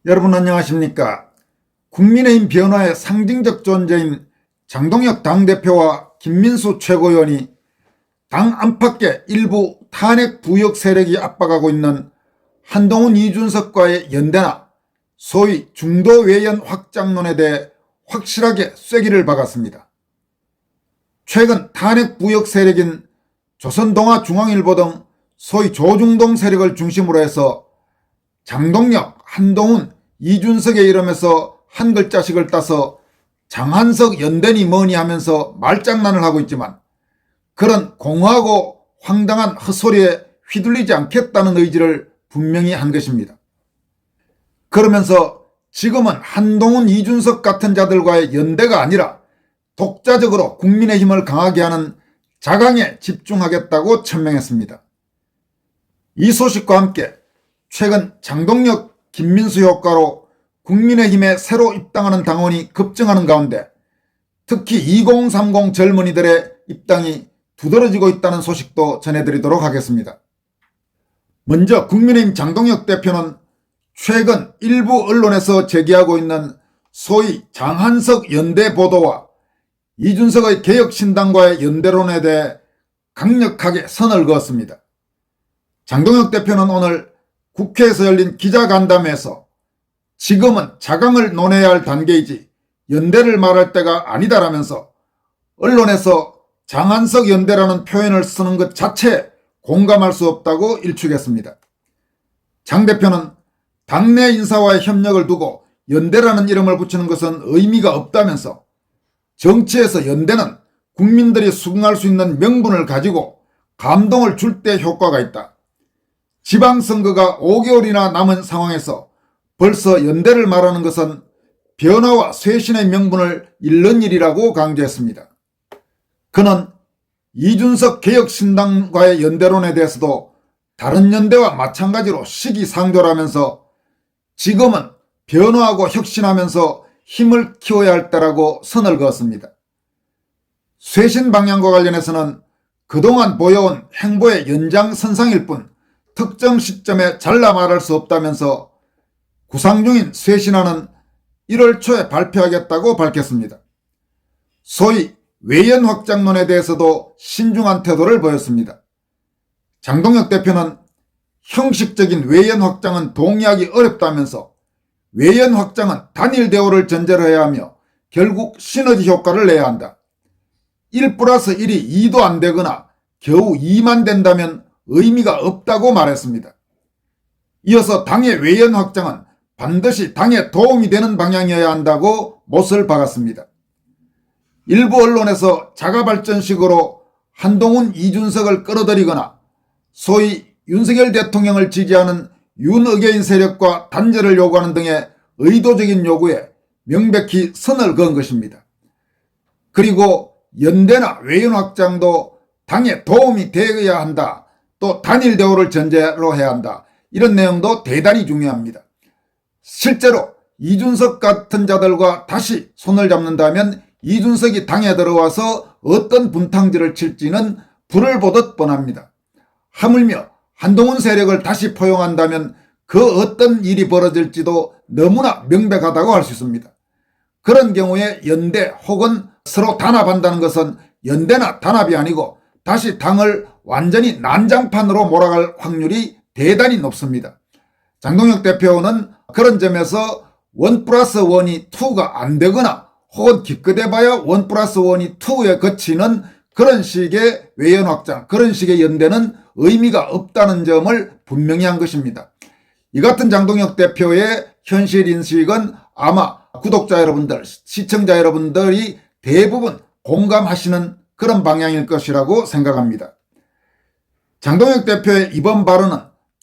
여러분 안녕하십니까? 국민의힘 변화의 상징적 존재인 장동혁 당대표와 김민수 최고위원이 당 안팎의 일부 탄핵 부역 세력이 압박하고 있는 한동훈 이준석과의 연대나 소위 중도 외연 확장론에 대해 확실하게 쐐기를 박았습니다. 최근 탄핵 부역 세력인 조선동아중앙일보 등 소위 조중동 세력을 중심으로 해서 장동혁, 한동훈, 이준석의 이름에서 한 글자씩을 따서 장한석 연대니 뭐니 하면서 말장난을 하고 있지만 그런 공허하고 황당한 헛소리에 휘둘리지 않겠다는 의지를 분명히 한 것입니다. 그러면서 지금은 한동훈, 이준석 같은 자들과의 연대가 아니라 독자적으로 국민의힘을 강하게 하는 자강에 집중하겠다고 천명했습니다. 이 소식과 함께 최근 장동혁, 김민수 효과로 국민의힘에 새로 입당하는 당원이 급증하는 가운데 특히 2030 젊은이들의 입당이 두드러지고 있다는 소식도 전해드리도록 하겠습니다. 먼저 국민의힘 장동혁 대표는 최근 일부 언론에서 제기하고 있는 소위 장한석 연대 보도와 이준석의 개혁신당과의 연대론에 대해 강력하게 선을 그었습니다. 장동혁 대표는 오늘 국회에서 열린 기자간담회에서 지금은 자강을 논해야 할 단계이지 연대를 말할 때가 아니다라면서 언론에서 장한석 연대라는 표현을 쓰는 것 자체에 공감할 수 없다고 일축했습니다. 장 대표는 당내 인사와의 협력을 두고 연대라는 이름을 붙이는 것은 의미가 없다면서 정치에서 연대는 국민들이 수긍할 수 있는 명분을 가지고 감동을 줄 때 효과가 있다. 지방선거가 5개월이나 남은 상황에서 벌써 연대를 말하는 것은 변화와 쇄신의 명분을 잃는 일이라고 강조했습니다. 그는 이준석 개혁신당과의 연대론에 대해서도 다른 연대와 마찬가지로 시기상조라면서 지금은 변화하고 혁신하면서 힘을 키워야 할 때라고 선을 그었습니다. 쇄신 방향과 관련해서는 그동안 보여온 행보의 연장선상일 뿐 특정 시점에 잘라 말할 수 없다면서 구상 중인 쇄신안은 1월 초에 발표하겠다고 밝혔습니다. 소위 외연 확장론에 대해서도 신중한 태도를 보였습니다. 장동혁 대표는 형식적인 외연 확장은 동의하기 어렵다면서 외연 확장은 단일 대우를 전제로 해야 하며 결국 시너지 효과를 내야 한다. 1+1이 2도 안 되거나 겨우 2만 된다면 의미가 없다고 말했습니다. 이어서 당의 외연 확장은 반드시 당에 도움이 되는 방향이어야 한다고 못을 박았습니다. 일부 언론에서 자가발전식으로 한동훈, 이준석을 끌어들이거나 소위 윤석열 대통령을 지지하는 윤의계인 세력과 단절을 요구하는 등의 의도적인 요구에 명백히 선을 그은 것입니다. 그리고 연대나 외연 확장도 당에 도움이 되어야 한다. 또 단일 대우를 전제로 해야 한다. 이런 내용도 대단히 중요합니다. 실제로 이준석 같은 자들과 다시 손을 잡는다면 이준석이 당에 들어와서 어떤 분탕질을 칠지는 불을 보듯 뻔합니다. 하물며 한동훈 세력을 다시 포용한다면 그 어떤 일이 벌어질지도 너무나 명백하다고 할 수 있습니다. 그런 경우에 연대 혹은 서로 단합한다는 것은 연대나 단합이 아니고 다시 당을 완전히 난장판으로 몰아갈 확률이 대단히 높습니다. 장동혁 대표는 그런 점에서 1+1이 2가 안 되거나 혹은 기껏해봐야 1+1이 2에 그치는 그런 식의 외연 확장, 그런 식의 연대는 의미가 없다는 점을 분명히 한 것입니다. 이 같은 장동혁 대표의 현실 인식은 아마 구독자 여러분들, 시청자 여러분들이 대부분 공감하시는 그런 방향일 것이라고 생각합니다. 장동혁 대표의 이번 발언은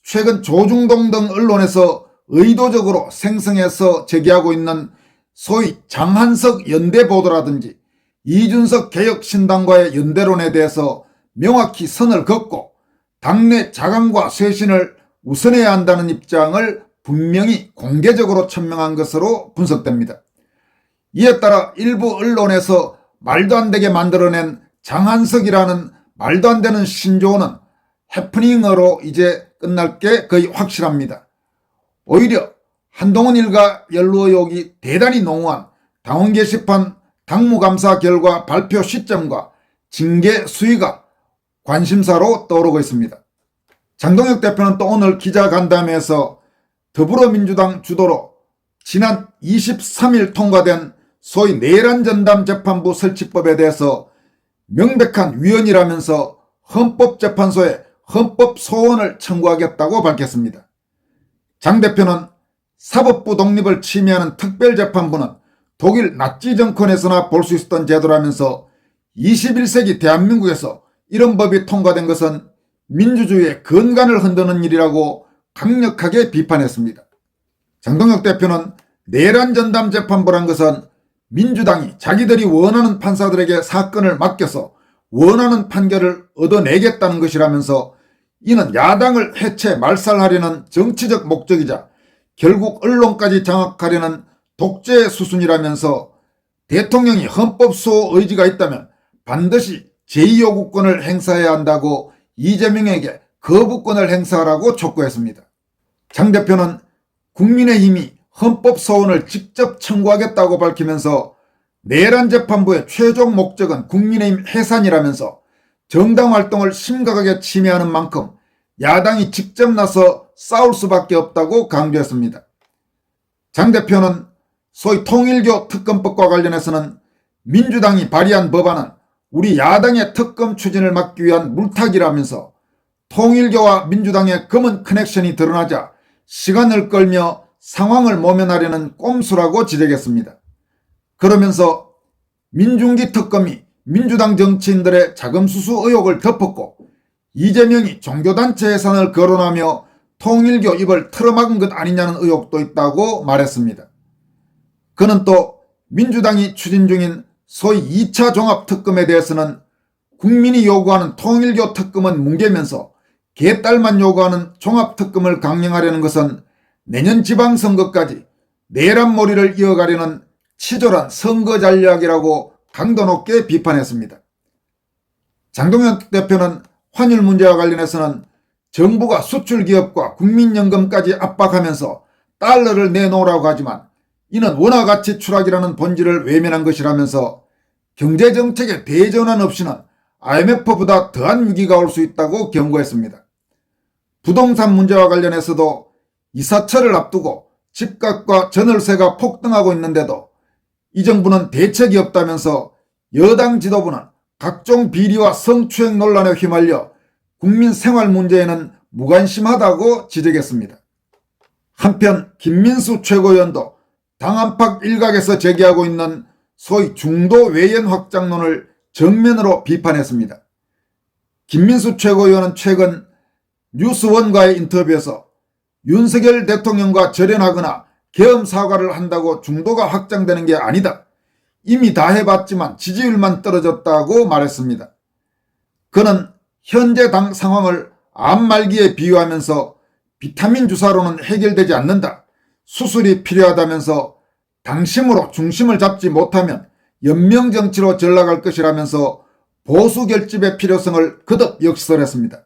최근 조중동 등 언론에서 의도적으로 생성해서 제기하고 있는 소위 장한석 연대 보도라든지 이준석 개혁신당과의 연대론에 대해서 명확히 선을 긋고 당내 자강과 쇄신을 우선해야 한다는 입장을 분명히 공개적으로 천명한 것으로 분석됩니다. 이에 따라 일부 언론에서 말도 안 되게 만들어낸 장한석이라는 말도 안 되는 신조어는 해프닝으로 이제 끝날 게 거의 확실합니다. 오히려 한동훈 일가 연루 의혹이 대단히 농후한 당원 게시판 당무감사 결과 발표 시점과 징계 수위가 관심사로 떠오르고 있습니다. 장동혁 대표는 또 오늘 기자간담회에서 더불어민주당 주도로 지난 23일 통과된 소위 내란 전담 재판부 설치법에 대해서 명백한 위헌이라면서 헌법재판소에 헌법 소원을 청구하겠다고 밝혔습니다. 장 대표는 사법부 독립을 침해하는 특별재판부는 독일 나치 정권에서나 볼 수 있었던 제도라면서 21세기 대한민국에서 이런 법이 통과된 것은 민주주의의 근간을 흔드는 일이라고 강력하게 비판했습니다. 장동혁 대표는 내란 전담 재판부란 것은 민주당이 자기들이 원하는 판사들에게 사건을 맡겨서 원하는 판결을 얻어내겠다는 것이라면서 이는 야당을 해체 말살하려는 정치적 목적이자 결국 언론까지 장악하려는 독재의 수순이라면서 대통령이 헌법 수호 의지가 있다면 반드시 제2요구권을 행사해야 한다고 이재명에게 거부권을 행사하라고 촉구했습니다. 장 대표는 국민의힘이 헌법 소원을 직접 청구하겠다고 밝히면서 내란 재판부의 최종 목적은 국민의힘 해산이라면서 정당 활동을 심각하게 침해하는 만큼 야당이 직접 나서 싸울 수밖에 없다고 강조했습니다. 장 대표는 소위 통일교 특검법과 관련해서는 민주당이 발의한 법안은 우리 야당의 특검 추진을 막기 위한 물타기라면서 통일교와 민주당의 검은 커넥션이 드러나자 시간을 끌며 상황을 모면하려는 꼼수라고 지적했습니다. 그러면서 민중기 특검이 민주당 정치인들의 자금수수 의혹을 덮었고 이재명이 종교단체 예산을 거론하며 통일교 입을 틀어막은 것 아니냐는 의혹도 있다고 말했습니다. 그는 또 민주당이 추진 중인 소위 2차 종합특검에 대해서는 국민이 요구하는 통일교 특검은 뭉개면서 개딸만 요구하는 종합특검을 강행하려는 것은 내년 지방선거까지 내란몰이를 이어가려는 치졸한 선거 전략이라고 강도 높게 비판했습니다. 장동혁 대표는 환율 문제와 관련해서는 정부가 수출기업과 국민연금까지 압박하면서 달러를 내놓으라고 하지만 이는 원화가치 추락이라는 본질을 외면한 것이라면서 경제정책의 대전환 없이는 IMF보다 더한 위기가 올 수 있다고 경고했습니다. 부동산 문제와 관련해서도 이사철을 앞두고 집값과 전월세가 폭등하고 있는데도 이 정부는 대책이 없다면서 여당 지도부는 각종 비리와 성추행 논란에 휘말려 국민 생활 문제에는 무관심하다고 지적했습니다. 한편 김민수 최고위원도 당 안팎 일각에서 제기하고 있는 소위 중도 외연 확장론을 정면으로 비판했습니다. 김민수 최고위원은 최근 뉴스원과의 인터뷰에서 윤석열 대통령과 절연하거나 계엄 사과를 한다고 중도가 확장되는 게 아니다. 이미 다 해봤지만 지지율만 떨어졌다고 말했습니다. 그는 현재 당 상황을 암 말기에 비유하면서 비타민 주사로는 해결되지 않는다. 수술이 필요하다면서 당심으로 중심을 잡지 못하면 연명정치로 전락할 것이라면서 보수 결집의 필요성을 거듭 역설했습니다.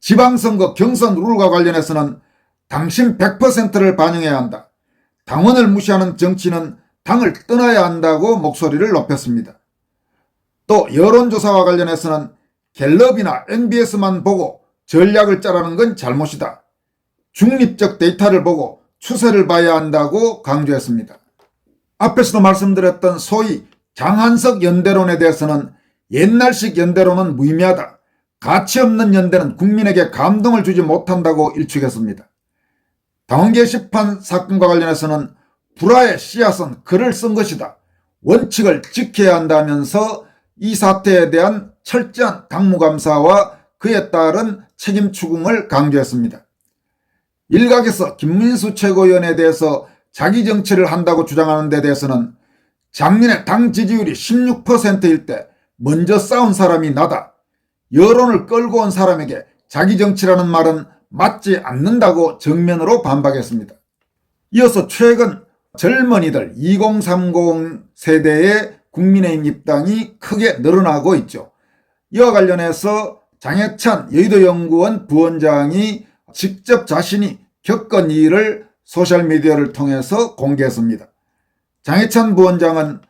지방선거 경선 룰과 관련해서는 당심 100%를 반영해야 한다. 당원을 무시하는 정치는 당을 떠나야 한다고 목소리를 높였습니다. 또 여론조사와 관련해서는 갤럽이나 NBS만 보고 전략을 짜라는 건 잘못이다. 중립적 데이터를 보고 추세를 봐야 한다고 강조했습니다. 앞에서도 말씀드렸던 소위 장한석 연대론에 대해서는 옛날식 연대론은 무의미하다. 가치 없는 연대는 국민에게 감동을 주지 못한다고 일축했습니다. 당원 게시판 사건과 관련해서는 불화의 씨앗은 글을 쓴 것이다. 원칙을 지켜야 한다면서 이 사태에 대한 철저한 당무감사와 그에 따른 책임 추궁을 강조했습니다. 일각에서 김민수 최고위원에 대해서 자기 정치를 한다고 주장하는 데 대해서는 작년에 당 지지율이 16%일 때 먼저 싸운 사람이 나다. 여론을 끌고 온 사람에게 자기 정치라는 말은 맞지 않는다고 정면으로 반박했습니다. 이어서 최근 젊은이들 2030 세대의 국민의힘 입당이 크게 늘어나고 있죠. 이와 관련해서 장해찬 여의도연구원 부원장이 직접 자신이 겪은 일을 소셜미디어를 통해서 공개했습니다. 장해찬 부원장은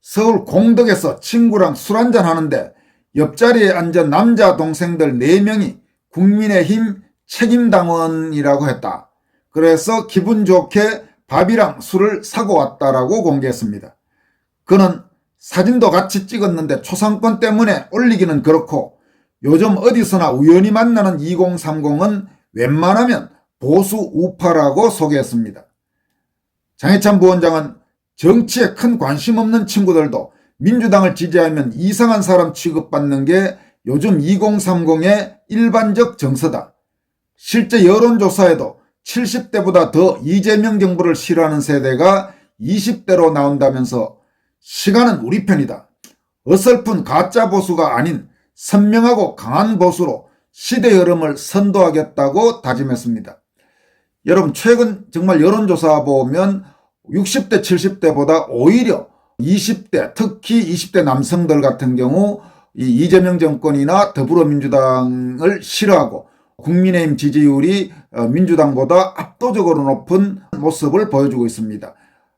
서울 공덕에서 친구랑 술 한잔 하는데 옆자리에 앉은 남자 동생들 4명이 국민의힘 책임당원이라고 했다. 그래서 기분 좋게 밥이랑 술을 사고 왔다라고 공개했습니다. 그는 사진도 같이 찍었는데 초상권 때문에 올리기는 그렇고 요즘 어디서나 우연히 만나는 2030은 웬만하면 보수 우파라고 소개했습니다. 장해찬 부원장은 정치에 큰 관심 없는 친구들도 민주당을 지지하면 이상한 사람 취급받는 게 요즘 2030의 일반적 정서다. 실제 여론조사에도 70대보다 더 이재명 정부를 싫어하는 세대가 20대로 나온다면서 시간은 우리 편이다. 어설픈 가짜 보수가 아닌 선명하고 강한 보수로 시대 흐름을 선도하겠다고 다짐했습니다. 여러분, 최근 정말 여론조사 보면 60대 70대보다 오히려 20대, 특히 20대 남성들 같은 경우 이재명 정권이나 더불어민주당을 싫어하고 국민의힘 지지율이 민주당보다 압도적으로 높은 모습을 보여주고 있습니다.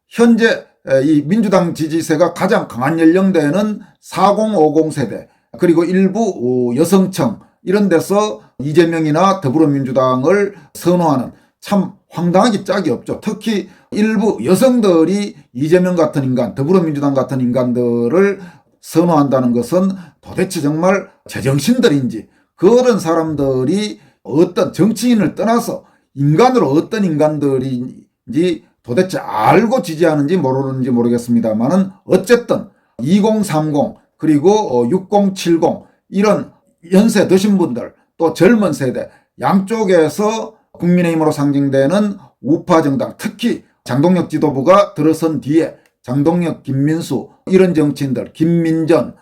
현재 이 민주당 지지세가 가장 강한 연령대는 4050 세대, 그리고 일부 여성층 이런 데서 이재명이나 더불어민주당을 선호하는, 참 황당하기 짝이 없죠. 특히 일부 여성들이 이재명 같은 인간, 더불어민주당 같은 인간들을 선호한다는 것은 도대체 정말 제정신들인지, 그런 사람들이 어떤 정치인을 떠나서 인간으로 어떤 인간들인지 도대체 알고 지지하는지 모르는지 모르겠습니다만은 어쨌든 2030 그리고 6070 이런 연세 드신 분들, 또 젊은 세대 양쪽에서 국민의힘으로 상징되는 우파 정당, 특히 장동혁 지도부가 들어선 뒤에 장동혁, 김민수 이런 정치인들, 김민전,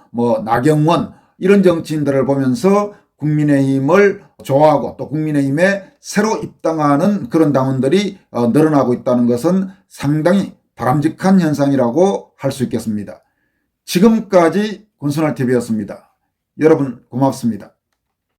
나경원 이런 정치인들을 보면서 국민의힘을 좋아하고 또 국민의힘에 새로 입당하는 그런 당원들이 늘어나고 있다는 것은 상당히 바람직한 현상이라고 할 수 있겠습니다. 지금까지 권순할TV였습니다. 여러분 고맙습니다.